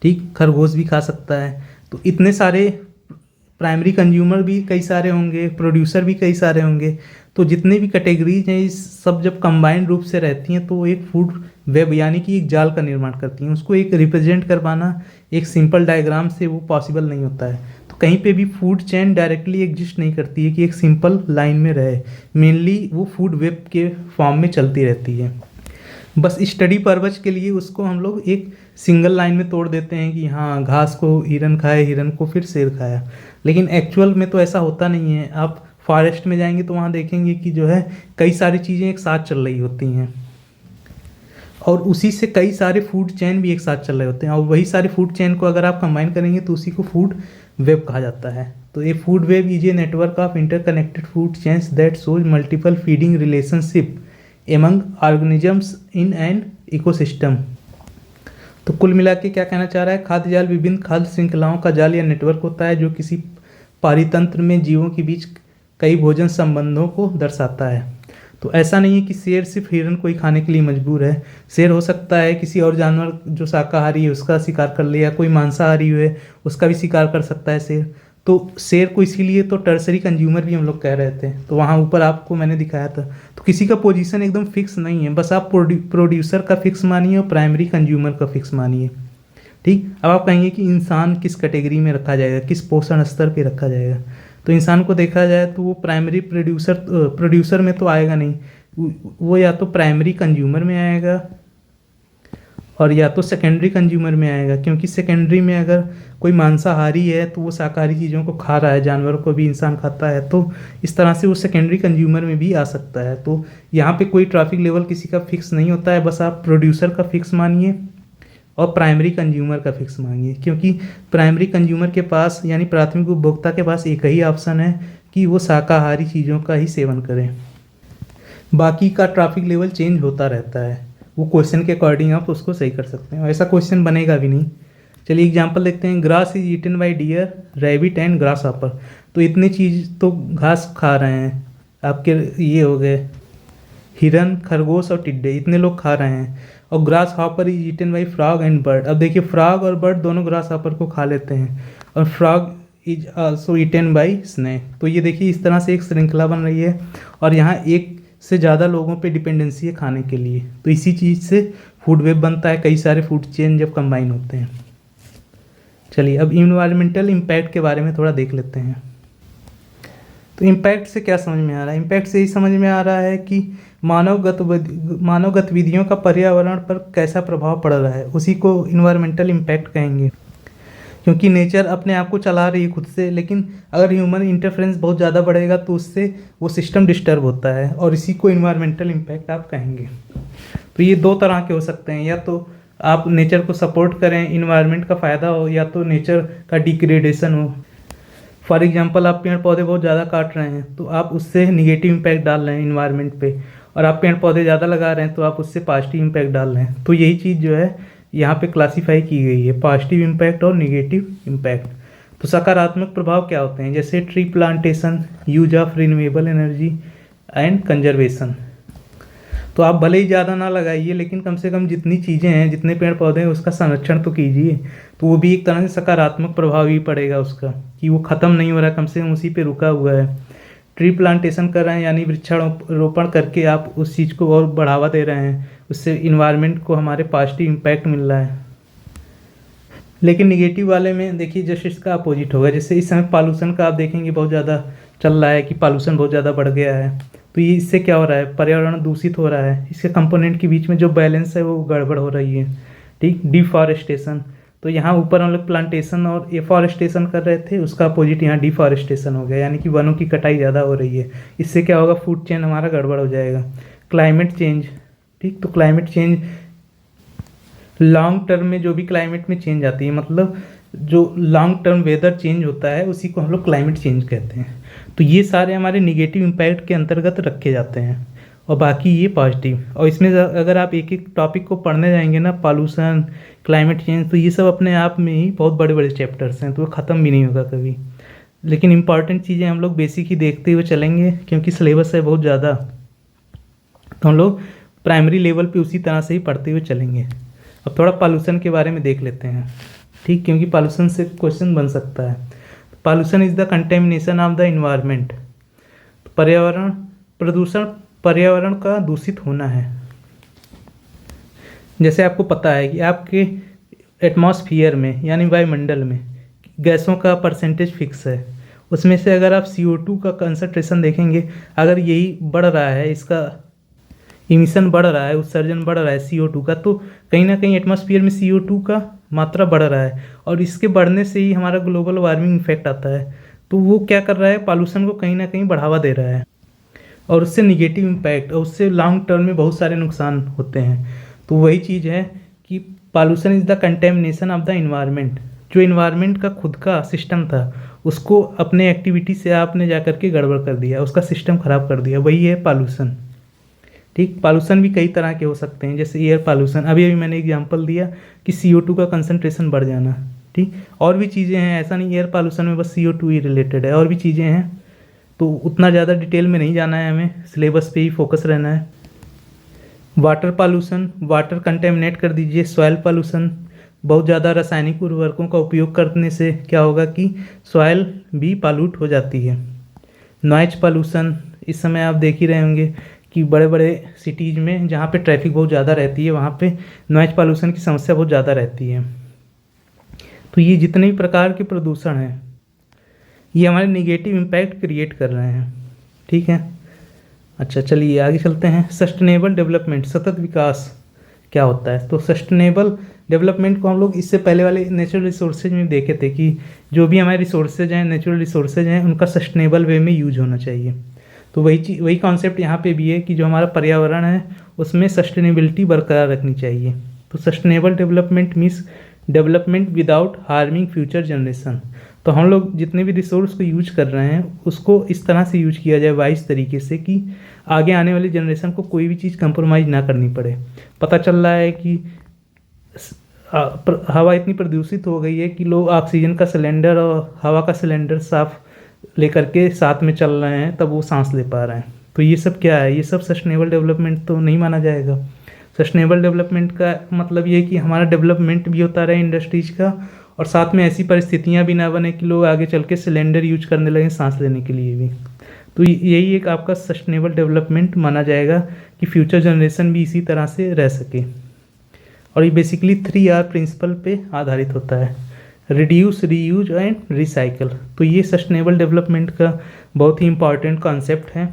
ठीक, खरगोश भी खा सकता है। तो इतने सारे प्राइमरी कंज्यूमर भी कई सारे होंगे, प्रोड्यूसर भी कई सारे होंगे। तो जितने भी कैटेगरीज हैं इस सब जब कंबाइंड रूप से रहती हैं तो एक फूड वेब यानी कि एक जाल का निर्माण करती हैं। उसको एक रिप्रेजेंट कर पाना एक सिंपल डायग्राम से वो पॉसिबल नहीं होता है। तो कहीं पे भी फूड चेन डायरेक्टली एग्जिस्ट नहीं करती है कि एक सिंपल लाइन में रहे, मेनली वो फूड वेब के फॉर्म में चलती रहती है। बस स्टडी पर्पज के लिए उसको हम लोग एक सिंगल लाइन में तोड़ देते हैं कि हाँ घास को हिरन खाए, हिरन को फिर शेर खाया, लेकिन एक्चुअल में तो ऐसा होता नहीं है। आप फॉरेस्ट में जाएंगे तो वहाँ देखेंगे कि जो है कई सारी चीज़ें एक साथ चल रही होती हैं और उसी से कई सारे फूड चेन भी एक साथ चल रहे होते हैं, और वही सारे फूड चेन को अगर आप कंबाइन करेंगे तो उसी को फूड वेब कहा जाता है। तो ये food web is a network of interconnected food chains that shows multiple feeding relationship among organisms in an ecosystem. तो कुल मिला के क्या कहना चाह रहा है, खाद्य जाल विभिन्न खाद्य श्रृंखलाओं का जाल या नेटवर्क होता है जो किसी पारितंत्र में जीवों के बीच कई भोजन संबंधों को दर्शाता है। तो ऐसा नहीं है कि शेर सिर्फ हिरन को ही खाने के लिए मजबूर है। शेर हो सकता है किसी और जानवर जो शाकाहारी है उसका शिकार कर ले, या कोई मांसाहारी है उसका भी शिकार कर सकता है शेर। तो शेर को इसीलिए तो टर्सरी कंज्यूमर भी हम लोग कह रहे थे। तो वहाँ ऊपर आपको मैंने दिखाया था। तो किसी का पोजीशन एकदम फिक्स नहीं है, बस आप प्रोड्यूसर का फिक्स मानिए और प्राइमरी कंज्यूमर का फिक्स मानिए। ठीक, अब आप कहेंगे कि इंसान किस कैटेगरी में रखा जाएगा, किस पोषण स्तर पे रखा जाएगा। तो इंसान को देखा जाए तो वो प्राइमरी प्रोड्यूसर में तो आएगा नहीं, वो या तो प्राइमरी कंज्यूमर में आएगा और या तो सेकेंडरी कंज्यूमर में आएगा, क्योंकि सेकेंडरी में अगर कोई मांसाहारी है तो वो शाकाहारी चीज़ों को खा रहा है, जानवरों को भी इंसान खाता है, तो इस तरह से वो सेकेंडरी कंज्यूमर में भी आ सकता है। तो यहाँ पे कोई ट्रैफिक लेवल किसी का फिक्स नहीं होता है, बस आप प्रोड्यूसर का फिक्स मानिए और प्राइमरी कंज्यूमर का फिक्स मांगिए, क्योंकि प्राइमरी कंज्यूमर के पास यानी प्राथमिक उपभोक्ता के पास एक ही ऑप्शन है कि वो शाकाहारी चीज़ों का ही सेवन करें। बाकी का ट्रैफिक लेवल चेंज होता रहता है, वो क्वेश्चन के अकॉर्डिंग आप उसको सही कर सकते हैं, ऐसा क्वेश्चन बनेगा भी नहीं। चलिए एग्जांपल देखते हैं, grass is eaten by deer, rabbit and grasshopper. तो इतनी चीज़ तो घास खा रहे हैं, आपके ये हो गए हिरन, खरगोश और टिड्डे, इतने लोग खा रहे हैं। और grasshopper is eaten by frog and bird. अब देखिए फ्रॉग और बर्ड दोनों ग्रास हॉपर को खा लेते हैं, और frog is also eaten by snake. तो ये देखिए इस तरह से एक श्रृंखला बन रही है, और यहाँ एक से ज़्यादा लोगों पे डिपेंडेंसी है खाने के लिए। तो इसी चीज़ से फूड वेब बनता है, कई सारे फूड चेन जब कंबाइन होते हैं। चलिए अब इन्वायरमेंटल इम्पैक्ट के बारे में थोड़ा देख लेते हैं। तो इम्पैक्ट से क्या समझ में आ रहा है, इम्पैक्ट से यही समझ में आ रहा है कि मानव गतिविधियों का पर्यावरण पर कैसा प्रभाव पड़ रहा है, उसी को इन्वायरमेंटल इम्पैक्ट कहेंगे। क्योंकि नेचर अपने आप को चला रही है खुद से, लेकिन अगर ह्यूमन इंटरफेरेंस बहुत ज़्यादा बढ़ेगा तो उससे वो सिस्टम डिस्टर्ब होता है, और इसी को इन्वायरमेंटल इम्पैक्ट आप कहेंगे। तो ये दो तरह के हो सकते हैं, या तो आप नेचर को सपोर्ट करें, इन्वायरमेंट का फ़ायदा हो, या तो नेचर का डिग्रेडेशन हो। फॉर एग्जांपल आप पेड़ पौधे बहुत ज़्यादा काट रहे हैं तो आप उससे निगेटिव इम्पैक्ट डाल रहे हैं इन्वायरमेंट पे, और आप पेड़ पौधे ज़्यादा लगा रहे हैं तो आप उससे पॉजिटिव इम्पैक्ट डाल रहे हैं। तो यही चीज़ जो है यहाँ पे क्लासीफाई की गई है, पॉजिटिव इम्पैक्ट और निगेटिव इम्पैक्ट। तो सकारात्मक प्रभाव क्या होते हैं, जैसे tree plantation, use of renewable energy and conservation. तो आप भले ही ज़्यादा ना लगाइए, लेकिन कम से कम जितनी चीज़ें हैं, जितने पेड़ पौधे हैं, उसका संरक्षण तो कीजिए। तो वो भी एक तरह से सकारात्मक प्रभाव ही पड़ेगा उसका, कि वो ख़त्म नहीं हो रहा, कम से कम उसी पे रुका हुआ है। ट्री प्लांटेशन कर रहे हैं यानी वृक्षारोपण करके आप उस चीज़ को और बढ़ावा दे रहे हैं, उससे इन्वायरमेंट को हमारे पॉजिटिव इम्पैक्ट मिल रहा है। लेकिन निगेटिव वाले में देखिए जस्ट इसका अपोजिट होगा। जैसे इस समय पॉल्यूशन का आप देखेंगे बहुत ज़्यादा चल रहा है कि पॉल्यूशन बहुत ज़्यादा बढ़ गया है। तो ये इससे क्या हो रहा है, पर्यावरण दूषित हो रहा है, इसके कंपोनेंट के बीच में जो बैलेंस है वो गड़बड़ हो रही है। ठीक, डिफॉरेस्टेशन। तो यहाँ ऊपर हम लोग प्लांटेशन और एफॉरेस्टेशन कर रहे थे, उसका अपोजिट यहाँ डिफॉरेस्टेशन हो गया, यानी कि वनों की कटाई ज़्यादा हो रही है। इससे क्या होगा, फूड चेन हमारा गड़बड़ हो जाएगा। Climate change. ठीक, तो क्लाइमेट चेंज लॉन्ग टर्म में जो भी क्लाइमेट में चेंज आती है, मतलब जो लॉन्ग टर्म वेदर चेंज होता है उसी को हम लोग क्लाइमेट चेंज कहते हैं। तो ये सारे हमारे निगेटिव इम्पैक्ट के अंतर्गत रखे जाते हैं, और बाकी ये पॉजिटिव। और इसमें अगर आप एक एक टॉपिक को पढ़ने जाएंगे ना, पॉल्यूशन, क्लाइमेट चेंज, तो ये सब अपने आप में ही बहुत बड़े बड़े चैप्टर्स हैं, तो वो ख़त्म भी नहीं होगा कभी। लेकिन इंपॉर्टेंट चीज़ें हम लोग बेसिक ही देखते हुए चलेंगे, क्योंकि सिलेबस है बहुत ज़्यादा, तो हम लोग प्राइमरी लेवल पे उसी तरह से ही पढ़ते हुए चलेंगे। अब थोड़ा पॉल्यूशन के बारे में देख लेते हैं। ठीक, क्योंकि पॉल्यूशन से क्वेश्चन बन सकता है। Pollution is the contamination of the environment. पर्यावरण प्रदूषण पर्यावरण का दूषित होना है। जैसे आपको पता है कि आपके एटमॉस्फियर में यानी वायुमंडल में गैसों का परसेंटेज फिक्स है। उसमें से अगर आप CO2 का कंसंट्रेशन देखेंगे, अगर यही बढ़ रहा है, इसका इमिशन बढ़ रहा है, उत्सर्जन बढ़ रहा है CO2 का, तो कहीं ना कहीं एटमॉस्फेयर में CO2 का मात्रा बढ़ रहा है और इसके बढ़ने से ही हमारा ग्लोबल वार्मिंग इफेक्ट आता है। तो वो क्या कर रहा है, पॉल्यूशन को कहीं ना कहीं बढ़ावा दे रहा है और उससे निगेटिव इम्पैक्ट और उससे लॉन्ग टर्म में बहुत सारे नुकसान होते हैं। तो वही चीज़ है कि pollution is the contamination of the environment. जो इन्वायरमेंट का खुद का सिस्टम था उसको अपने एक्टिविटी से आपने जा कर के गड़बड़ कर दिया, उसका सिस्टम ख़राब कर दिया, वही है पॉल्यूशन। ठीक, पॉल्यूशन भी कई तरह के हो सकते हैं, जैसे एयर पॉल्यूशन, अभी अभी मैंने एग्जांपल दिया कि CO2 का कंसंट्रेशन बढ़ जाना। ठीक, और भी चीज़ें हैं, ऐसा नहीं एयर पॉल्यूशन में बस CO2 ही रिलेटेड है, और भी चीज़ें हैं। तो उतना ज़्यादा डिटेल में नहीं जाना है, हमें सिलेबस पे ही फोकस रहना है। वाटर पॉल्यूशन, वाटर कंटेमिनेट कर दीजिए। सॉइल पॉल्यूशन, बहुत ज़्यादा रासायनिक उर्वरकों का उपयोग करने से क्या होगा कि सॉइल भी पॉल्यूट हो जाती है। नॉइज पॉल्यूशन, इस समय आप देख ही रहे होंगे कि बड़े बड़े सिटीज़ में जहाँ पे ट्रैफिक बहुत ज़्यादा रहती है वहाँ पे नॉइज पॉल्यूशन की समस्या बहुत ज़्यादा रहती है। तो ये जितने भी प्रकार के प्रदूषण हैं ये हमारे निगेटिव इम्पैक्ट क्रिएट कर रहे हैं। ठीक है, अच्छा चलिए आगे चलते हैं। सस्टेनेबल डेवलपमेंट, सतत विकास क्या होता है? तो सस्टेनेबल डेवलपमेंट को हम लोग इससे पहले वाले नेचुरल रिसोर्सेज में देखे थे कि जो भी हमारे रिसोर्सेज हैं, नेचुरल रिसोर्सेज हैं, उनका सस्टेनेबल वे में यूज होना चाहिए। तो वही कॉन्सेप्ट यहाँ पे भी है कि जो हमारा पर्यावरण है उसमें सस्टेनेबिलिटी बरकरार रखनी चाहिए। तो sustainable development means development without harming future generation. तो हम लोग जितने भी रिसोर्स को यूज कर रहे हैं उसको इस तरह से यूज किया जाए वाइज तरीके से कि आगे आने वाली जनरेशन को कोई भी चीज़ कंप्रोमाइज़ ना करनी पड़े। पता चल रहा है कि हवा इतनी प्रदूषित हो गई है कि लोग ऑक्सीजन का सिलेंडर और हवा का सिलेंडर साफ लेकर के साथ में चल रहे हैं तब वो सांस ले पा रहे हैं। तो ये सब क्या है, ये सब सस्टेनेबल डेवलपमेंट तो नहीं माना जाएगा। सस्टेनेबल डेवलपमेंट का मतलब ये है कि हमारा डेवलपमेंट भी होता रहे इंडस्ट्रीज का और साथ में ऐसी परिस्थितियां भी ना बने कि लोग आगे चल के सिलेंडर यूज करने लगे सांस लेने के लिए भी। तो यही एक आपका सस्टेनेबल डेवलपमेंट माना जाएगा कि फ्यूचर जनरेशन भी इसी तरह से रह सके। और ये बेसिकली 3R प्रिंसिपल पे आधारित होता है, रिड्यूस, रीयूज एंड रिसाइकल। तो ये सस्टेनेबल डेवलपमेंट का बहुत ही इंपॉर्टेंट कॉन्सेप्ट है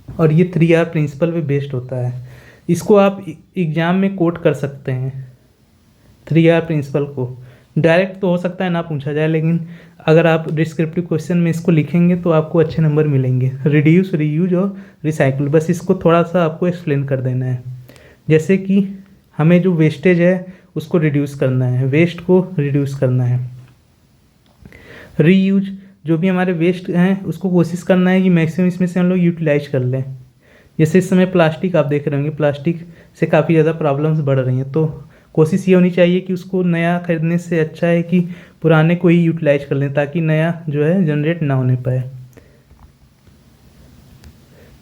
और ये 3R प्रिंसिपल पे बेस्ड होता है। इसको आप एग्ज़ाम में कोट कर सकते हैं 3R प्रिंसिपल को। डायरेक्ट तो हो सकता है ना पूछा जाए, लेकिन अगर आप डिस्क्रिप्टिव क्वेश्चन में इसको लिखेंगे तो आपको अच्छे नंबर मिलेंगे। रिड्यूस, रीयूज और रिसाइकल, बस इसको थोड़ा सा आपको एक्सप्लेन कर देना है। जैसे कि हमें जो वेस्टेज है उसको रिड्यूस करना है, वेस्ट को रिड्यूस करना है। रीयूज, जो भी हमारे वेस्ट हैं उसको कोशिश करना है कि मैक्सिमम इसमें से हम लोग यूटिलाइज कर लें। जैसे इस समय प्लास्टिक आप देख रहे होंगे, प्लास्टिक से काफ़ी ज़्यादा प्रॉब्लम्स बढ़ रही हैं, तो कोशिश ये होनी चाहिए कि उसको नया खरीदने से अच्छा है कि पुराने को ही यूटिलाइज कर लें ताकि नया जो है जनरेट ना होने पाए।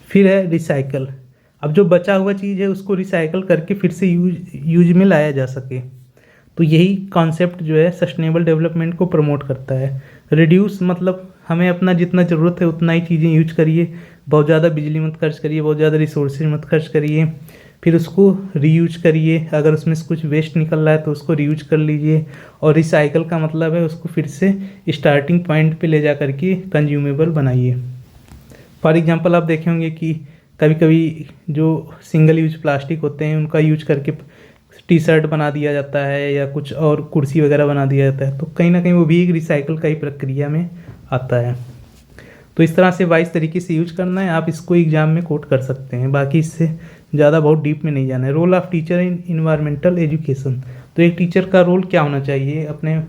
फिर है रिसाइकल। अब जो बचा हुआ चीज़ है उसको रिसाइकल करके फिर से यूज में लाया जा सके। तो यही कॉन्सेप्ट जो है सस्टेनेबल डेवलपमेंट को प्रमोट करता है। रिड्यूस मतलब हमें अपना जितना ज़रूरत है उतना ही चीज़ें यूज करिए, बहुत ज़्यादा बिजली मत खर्च करिए, बहुत ज़्यादा रिसोर्सेज मत खर्च करिए। फिर उसको रीयूज करिए, अगर उसमें से कुछ वेस्ट निकल रहा है तो उसको रीयूज कर लीजिए। और रिसाइकल का मतलब है उसको फिर से स्टार्टिंग पॉइंट पे ले जा करके कंज्यूमेबल बनाइए। फॉर एग्जांपल आप देखे होंगे कि कभी कभी जो सिंगल यूज प्लास्टिक होते हैं उनका यूज करके T-शर्ट बना दिया जाता है या कुछ और कुर्सी वगैरह बना दिया जाता है, तो कहीं ना कहीं वो भी एक रिसाइकल का ही प्रक्रिया में आता है। तो इस तरह से वाइज तरीके से यूज करना है, आप इसको एग्जाम में कोट कर सकते हैं। बाकी इससे ज़्यादा बहुत डीप में नहीं जाना है। Role of teacher in environmental education, तो एक टीचर का रोल क्या होना चाहिए अपने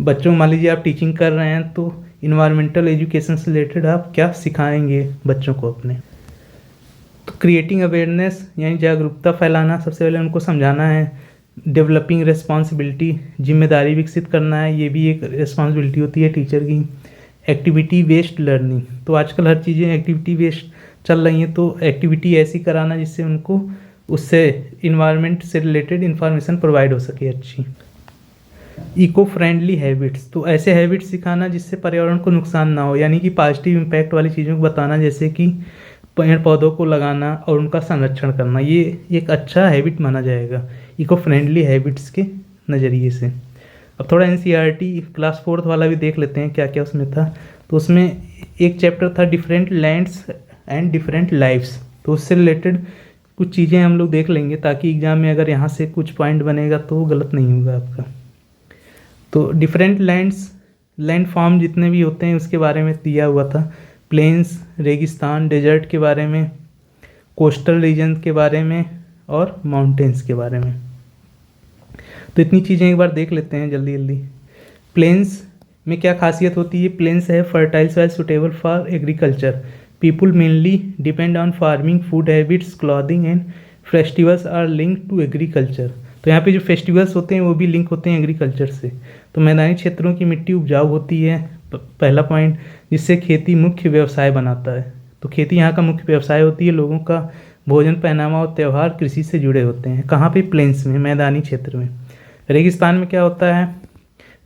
बच्चों, मान लीजिए आप टीचिंग कर रहे हैं तो इन्वायरमेंटल एजुकेशन से रिलेटेड आप क्या सिखाएंगे बच्चों को अपने। तो क्रिएटिंग अवेयरनेस यानी जागरूकता फैलाना, सबसे पहले उनको समझाना है। डेवलपिंग रिस्पॉन्सिबिलिटी, जिम्मेदारी विकसित करना है, ये भी एक रिस्पॉन्सिबिलिटी होती है टीचर की। एक्टिविटी बेस्ड लर्निंग, तो आजकल हर चीज़ें एक्टिविटी बेस्ड चल रही हैं, तो एक्टिविटी ऐसी कराना जिससे उनको उससे इन्वायरमेंट से रिलेटेड इन्फॉर्मेशन प्रोवाइड हो सके अच्छी। इको फ्रेंडली हैबिट्स, तो ऐसे हैबिट्स सिखाना जिससे पर्यावरण को नुकसान ना हो, यानी कि पॉजिटिव इम्पैक्ट वाली चीज़ों को बताना, जैसे कि पेड़ पौधों को लगाना और उनका संरक्षण करना, ये एक अच्छा हैबिट माना जाएगा इको फ्रेंडली हैबिट्स के नज़रिए से। अब थोड़ा एनसीईआरटी क्लास 4th वाला भी देख लेते हैं क्या क्या उसमें था। तो उसमें एक चैप्टर था different lands and different lifes, तो उससे रिलेटेड कुछ चीज़ें हम लोग देख लेंगे ताकि एग्ज़ाम में अगर यहाँ से कुछ पॉइंट बनेगा तो गलत नहीं होगा आपका। तो डिफरेंट लैंड फॉर्म जितने भी होते हैं उसके बारे में दिया हुआ था, प्लेन्स, रेगिस्तान, डेजर्ट के बारे में, कोस्टल रीजन के बारे में और माउंटेन्स के बारे में। तो इतनी चीज़ें एक बार देख लेते हैं जल्दी जल्दी। प्लेन्स में क्या खासियत होती है? प्लेन्स है fertile soil suitable for agriculture, people mainly depend on farming, food habits, clothing and festivals are linked to agriculture. तो यहाँ पे जो फेस्टिवल्स होते हैं वो भी लिंक होते हैं एग्रीकल्चर से। तो मैदानी क्षेत्रों की मिट्टी उपजाऊ होती है, पहला पॉइंट, जिससे खेती मुख्य व्यवसाय बनाता है। तो खेती यहाँ का मुख्य व्यवसाय होती है, लोगों का भोजन, पहनावा और त्यौहार कृषि से जुड़े होते हैं। कहाँ पे? प्लेन्स में, मैदानी क्षेत्र में। रेगिस्तान में क्या होता है?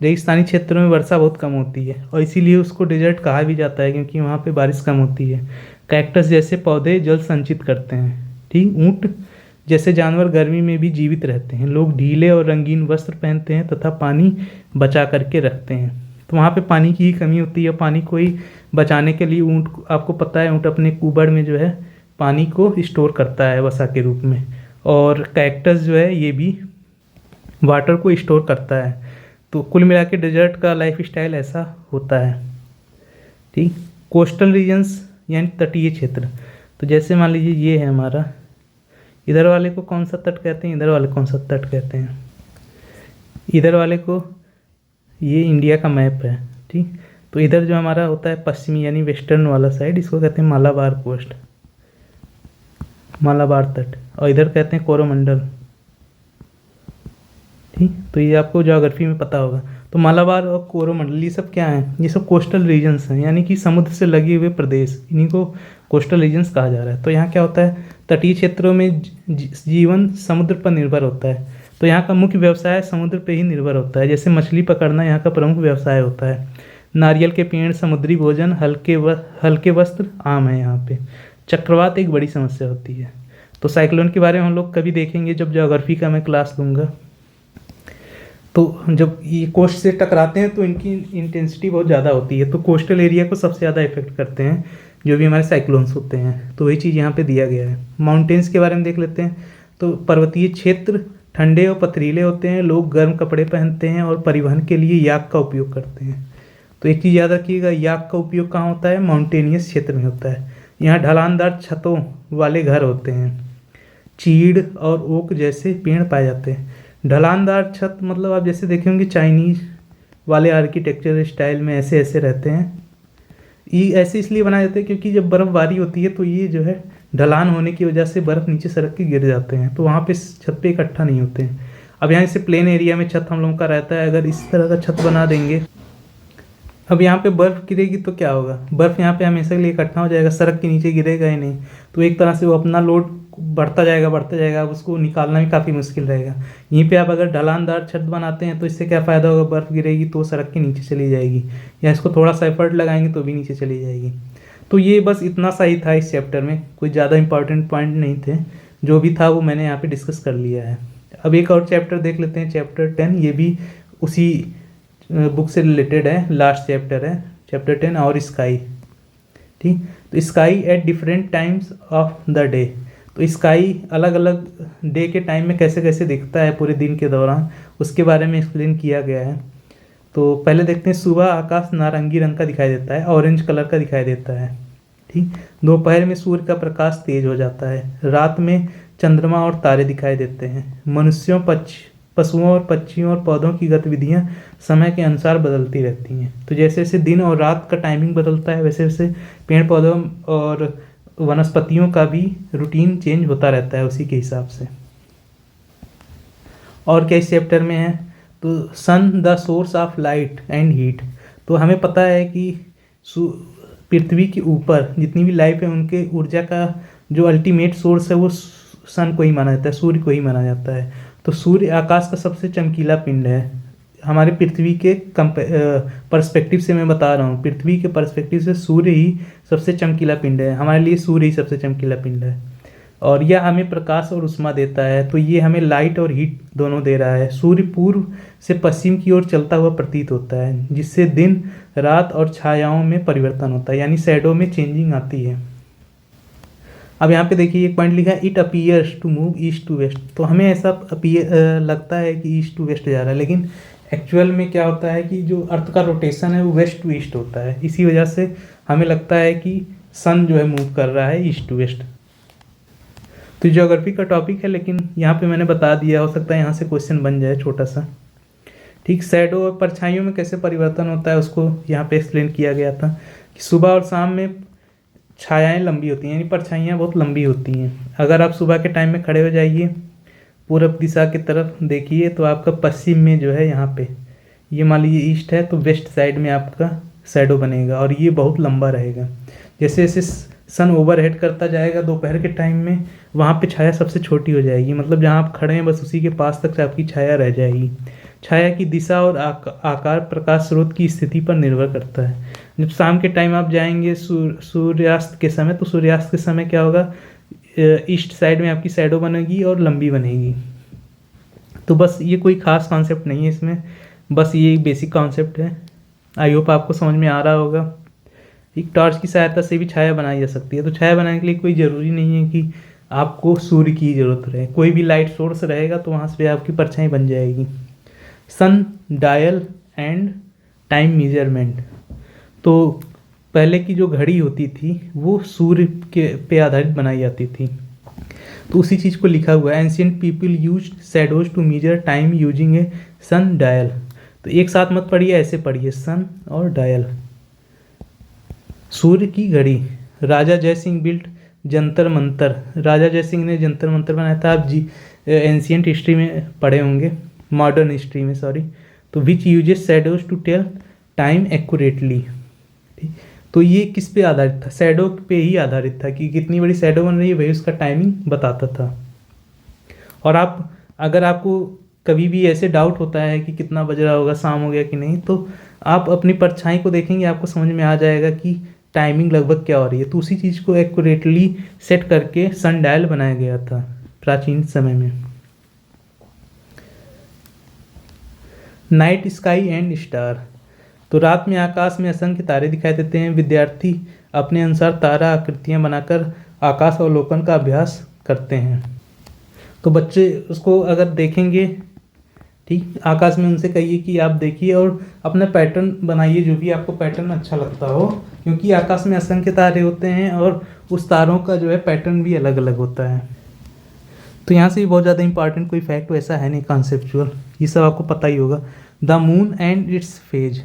रेगिस्तानी क्षेत्रों में वर्षा बहुत कम होती है और इसीलिए उसको डेजर्ट कहा भी जाता है, क्योंकि वहाँ पे बारिश कम होती है। कैक्टस जैसे पौधे जल संचित करते हैं, ठीक। ऊँट जैसे जानवर गर्मी में भी जीवित रहते हैं। लोग ढीले और रंगीन वस्त्र पहनते हैं तथा पानी बचा करके रखते हैं। तो वहाँ पे पानी की ही कमी होती है, पानी को ही बचाने के लिए ऊँट, आपको पता है ऊँट अपने कुबड़ में जो है पानी को स्टोर करता है वसा के रूप में, और कैक्टस जो है ये भी वाटर को स्टोर करता है। तो कुल मिला के डेजर्ट का लाइफ स्टाइल ऐसा होता है, ठीक। कोस्टल रीजन्स यानी तटीय क्षेत्र, तो जैसे मान लीजिए ये है हमारा, इधर वाले को कौन सा तट कहते हैं, इधर वाले कौन सा तट कहते हैं? इधर वाले को, ये इंडिया का मैप है, ठीक। तो इधर जो हमारा होता है पश्चिमी यानी वेस्टर्न वाला साइड, इसको कहते हैं मालाबार कोस्ट, मालाबार तट, और इधर कहते हैं कोरोमंडल, ठीक। तो ये आपको ज्योग्राफी में पता होगा। तो मालाबार और कोरोमंडल ये सब क्या हैं? ये सब कोस्टल रीजन्स हैं, यानी कि समुद्र से लगे हुए प्रदेश, इन्हीं को कोस्टल रीजन्स कहा जा रहा है। तो यहाँ क्या होता है? तटीय क्षेत्रों में जीवन समुद्र पर निर्भर होता है। तो यहाँ का मुख्य व्यवसाय समुद्र पर ही निर्भर होता है, जैसे मछली पकड़ना यहाँ का प्रमुख व्यवसाय होता है। नारियल के पेड़, समुद्री भोजन, हल्के वस्त्र आम है यहाँ पे। चक्रवात एक बड़ी समस्या होती है। तो साइक्लोन के बारे में हम लोग कभी देखेंगे जब ज्योग्राफी का मैं क्लास लूँगा। तो जब ये कोस्ट से टकराते हैं तो इनकी इंटेंसिटी बहुत ज़्यादा होती है, तो कोस्टल एरिया को सबसे ज़्यादा इफेक्ट करते हैं जो भी हमारे साइक्लोन्स होते हैं। तो वही चीज़ यहाँ पे दिया गया है। माउंटेन्स के बारे में देख लेते हैं। तो पर्वतीय क्षेत्र ठंडे और पथरीले होते हैं, लोग गर्म कपड़े पहनते हैं और परिवहन के लिए याक का उपयोग करते हैं। तो एक चीज़ याद रखिएगा, याक का उपयोग कहाँ होता है? माउंटेनियस क्षेत्र में होता है। यहाँ ढलानदार छतों वाले घर होते हैं, चीड़ और ओक जैसे पेड़ पाए जाते हैं। ढलानदार छत मतलब आप जैसे देखे होंगे चाइनीज वाले आर्किटेक्चर स्टाइल में ऐसे ऐसे रहते हैं। ये ऐसे इसलिए बनाए जाते हैं क्योंकि जब बर्फ़बारी होती है तो ये जो है ढलान होने की वजह से बर्फ़ नीचे सड़क के गिर जाते हैं, तो वहाँ पे छत पे इकट्ठा नहीं होते हैं। अब यहाँ से प्लेन एरिया में छत हम लोगों का रहता है, अगर इस तरह का छत बना देंगे, अब यहाँ पे बर्फ़ गिरेगी तो क्या होगा? बर्फ़ यहाँ पे हमेशा के लिए इकट्ठा हो जाएगा, सड़क के नीचे गिरेगा ही नहीं। तो एक तरह से वो अपना लोड बढ़ता जाएगा, अब उसको निकालना भी काफ़ी मुश्किल रहेगा। यहीं पे आप अगर ढलानदार छत बनाते हैं तो इससे क्या फ़ायदा होगा? बर्फ़ गिरेगी तो सड़क के नीचे चली जाएगी, या इसको थोड़ा सा एफर्ट लगाएंगे तो भी नीचे चली जाएगी। तो ये बस इतना सा ही था इस चैप्टर में, कोई ज़्यादा इंपॉर्टेंट पॉइंट नहीं थे, जो भी था वो मैंने यहाँ पर डिस्कस कर लिया है। अब एक और चैप्टर देख लेते हैं, चैप्टर 10, ये भी उसी बुक से रिलेटेड है, लास्ट चैप्टर है, चैप्टर 10 और स्काई, ठीक। तो sky at different times of the day, तो स्काई अलग अलग डे के टाइम में कैसे कैसे दिखता है पूरे दिन के दौरान, उसके बारे में एक्सप्लेन किया गया है। तो पहले देखते हैं, सुबह आकाश नारंगी रंग का दिखाई देता है, ऑरेंज कलर का दिखाई देता है, ठीक। दोपहर में सूर्य का प्रकाश तेज हो जाता है, रात में चंद्रमा और तारे दिखाई देते हैं। मनुष्यों, पशुओं और पक्षियों और पौधों की गतिविधियां समय के अनुसार बदलती रहती हैं। तो जैसे जैसे दिन और रात का टाइमिंग बदलता है वैसे वैसे पेड़ पौधों और वनस्पतियों का भी रूटीन चेंज होता रहता है उसी के हिसाब से। और क्या इस चैप्टर में है? तो sun the source of light and heat, तो हमें पता है कि पृथ्वी के ऊपर जितनी भी लाइफ है उनके ऊर्जा का जो अल्टीमेट सोर्स है वो सन को ही माना जाता है, सूर्य को ही माना जाता है। तो सूर्य आकाश का सबसे चमकीला पिंड है, हमारे पृथ्वी के पर्सपेक्टिव से मैं बता रहा हूँ, पृथ्वी के पर्सपेक्टिव से सूर्य ही सबसे चमकीला पिंड है, हमारे लिए सूर्य ही सबसे चमकीला पिंड है। और यह हमें प्रकाश और ऊष्मा देता है, तो ये हमें लाइट और हीट दोनों दे रहा है। सूर्य पूर्व से पश्चिम की ओर चलता हुआ प्रतीत होता है, जिससे दिन रात और छायाओं में परिवर्तन होता है, यानी शैडो में चेंजिंग आती है। अब यहाँ पे देखिए एक पॉइंट लिखा है, it appears to move east to west. तो हमें ऐसा लगता है कि ईस्ट टू वेस्ट जा रहा है, लेकिन एक्चुअल में क्या होता है कि जो अर्थ का रोटेशन है वो वेस्ट टू ईस्ट होता है। इसी वजह से हमें लगता है कि सन जो है मूव कर रहा है ईस्ट टू वेस्ट। तो ज्योग्राफी का टॉपिक है, लेकिन यहाँ पे मैंने बता दिया, हो सकता है यहाँ से क्वेश्चन बन जाए छोटा सा। ठीक, शैडो और परछाइयों में कैसे परिवर्तन होता है उसको यहाँ पे एक्सप्लेन किया गया था कि सुबह और शाम में छायाएं लंबी होती हैं, यानी परछाइयाँ बहुत लंबी होती हैं। अगर आप सुबह के टाइम में खड़े हो जाइए, पूरब दिशा की तरफ देखिए, तो आपका पश्चिम में जो है यहाँ पे, ये मान लीजिए ईस्ट है, तो वेस्ट साइड में आपका शैडो बनेगा और ये बहुत लंबा रहेगा। जैसे जैसे सन ओवरहेड करता जाएगा दोपहर के टाइम में, वहाँ पे छाया सबसे छोटी हो जाएगी, मतलब जहाँ आप खड़े हैं बस उसी के पास तक आपकी छाया रह जाएगी। छाया की दिशा और आकार प्रकाश स्रोत की स्थिति पर निर्भर करता है। जब शाम के टाइम आप जाएंगे सूर्यास्त के समय, तो सूर्यास्त के समय क्या होगा, ईस्ट साइड में आपकी शैडो बनेगी और लंबी बनेगी। तो बस ये कोई खास कॉन्सेप्ट नहीं है इसमें, बस ये बेसिक कॉन्सेप्ट है। आई होप आपको समझ में आ रहा होगा। एक टॉर्च की सहायता से भी छाया बनाई जा सकती है। तो छाया बनाने के लिए कोई ज़रूरी नहीं है कि आपको सूर्य की ज़रूरत रहे, कोई भी लाइट सोर्स रहेगा तो वहाँ से आपकी परछाई बन जाएगी। सन डायल एंड टाइम मेजरमेंट। तो पहले की जो घड़ी होती थी वो सूर्य के पे आधारित बनाई जाती थी, तो उसी चीज़ को लिखा हुआ है, ancient people use shadows to measure time using a sundial. तो एक साथ मत पढ़िए, ऐसे पढ़िए, सन और डायल। सूर्य की घड़ी। राजा जय सिंह बिल्ट जंतर मंतर। राजा जय सिंह ने जंतर मंतर बनाया था, आप एंशियंट हिस्ट्री में पढ़े होंगे, मॉडर्न हिस्ट्री में सॉरी। तो which uses shadows to tell time accurately. ठीक, तो ये किस पे आधारित था, शैडो पे ही आधारित था कि कितनी बड़ी शैडो बन रही है वही उसका टाइमिंग बताता था। और आप अगर आपको कभी भी ऐसे डाउट होता है कि कितना बज रहा होगा, शाम हो गया कि नहीं, तो आप अपनी परछाई को देखेंगे, आपको समझ में आ जाएगा कि टाइमिंग लगभग क्या हो रही है। तो उसी चीज़ को एक्यूरेटली सेट करके सन डायल बनाया गया था प्राचीन समय में। Night sky and star. तो रात में आकाश में असंख्य तारे दिखाई देते हैं। विद्यार्थी अपने अनुसार तारा आकृतियां बनाकर आकाश अवलोकन का अभ्यास करते हैं। तो बच्चे उसको अगर देखेंगे, ठीक, आकाश में उनसे कहिए कि आप देखिए और अपना पैटर्न बनाइए, जो भी आपको पैटर्न अच्छा लगता हो, क्योंकि आकाश में असंख्य तारे होते हैं और उस तारों का जो है पैटर्न भी अलग अलग होता है। तो यहाँ से भी बहुत ज़्यादा इंपॉर्टेंट कोई फैक्ट वैसा है नहीं, कॉन्सेप्चुअल, ये सब आपको पता ही होगा। The moon and it's phase.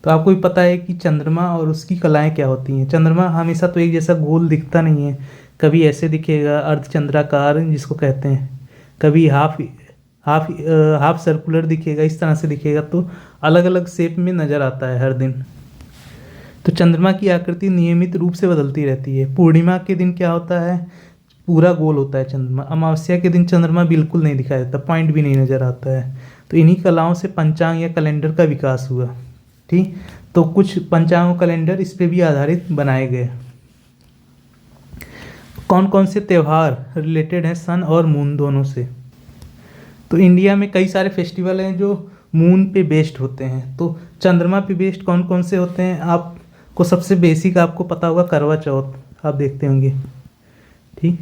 तो आपको भी पता है कि चंद्रमा और उसकी कलाएँ क्या होती हैं। चंद्रमा हमेशा तो एक जैसा गोल दिखता नहीं है, कभी ऐसे दिखेगा अर्धचंद्राकार जिसको कहते हैं, कभी हाफ सर्कुलर दिखेगा, इस तरह से दिखेगा। तो अलग अलग शेप में नज़र आता है हर दिन। तो चंद्रमा की आकृति नियमित रूप से बदलती रहती है। पूर्णिमा के दिन क्या होता है, पूरा गोल होता है चंद्रमा। अमावस्या के दिन चंद्रमा बिल्कुल नहीं दिखाई देता, पॉइंट भी नहीं नज़र आता है। तो इन्हीं कलाओं से पंचांग या कैलेंडर का विकास हुआ। ठीक, तो कुछ पंचांग कैलेंडर इस पे भी आधारित बनाए गए। कौन कौन से त्यौहार रिलेटेड हैं सन और मून दोनों से। तो इंडिया में कई सारे फेस्टिवल हैं जो मून पे बेस्ड होते हैं। तो चंद्रमा पे बेस्ड कौन कौन से होते हैं, आपको सबसे बेसिक आपको पता होगा, करवा चौथ, आप देखते होंगे। ठीक,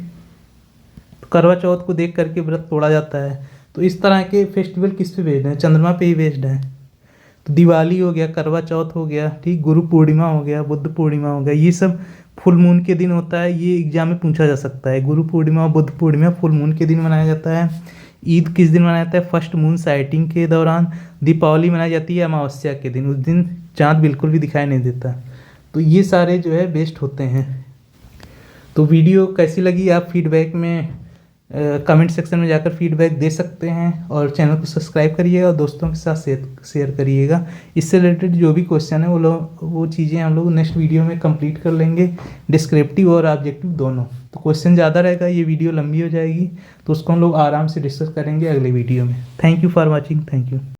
तो करवा चौथ को देख करके व्रत तोड़ा जाता है। तो इस तरह के फेस्टिवल किस पे बेस्ड हैं, चंद्रमा पे ही बेस्ड हैं। तो दिवाली हो गया, करवा चौथ हो गया, ठीक, गुरु पूर्णिमा हो गया, बुद्ध पूर्णिमा हो गया, ये सब फुल मून के दिन होता है। ये एग्जाम में पूछा जा सकता है। गुरु पूर्णिमा और बुद्ध पूर्णिमा फुल मून के दिन मनाया जाता है। ईद किस दिन मनाया जाता है, फर्स्ट मून साइटिंग के दौरान। दीपावली मनाई जाती है अमावस्या के दिन, उस दिन चाँद बिल्कुल भी दिखाई नहीं देता। तो ये सारे जो है बेस्ट होते हैं। तो वीडियो कैसी लगी आप फीडबैक में कमेंट सेक्शन में जाकर फीडबैक दे सकते हैं, और चैनल को सब्सक्राइब करिएगा और दोस्तों के साथ शेयर करिएगा। इससे रिलेटेड जो भी क्वेश्चन है वो चीज़ें हम लोग नेक्स्ट वीडियो में कंप्लीट कर लेंगे, डिस्क्रिप्टिव और ऑब्जेक्टिव दोनों। तो क्वेश्चन ज़्यादा रहेगा, ये वीडियो लंबी हो जाएगी, तो उसको हम लोग आराम से डिस्कस करेंगे अगले वीडियो में। Thank you for watching, thank you.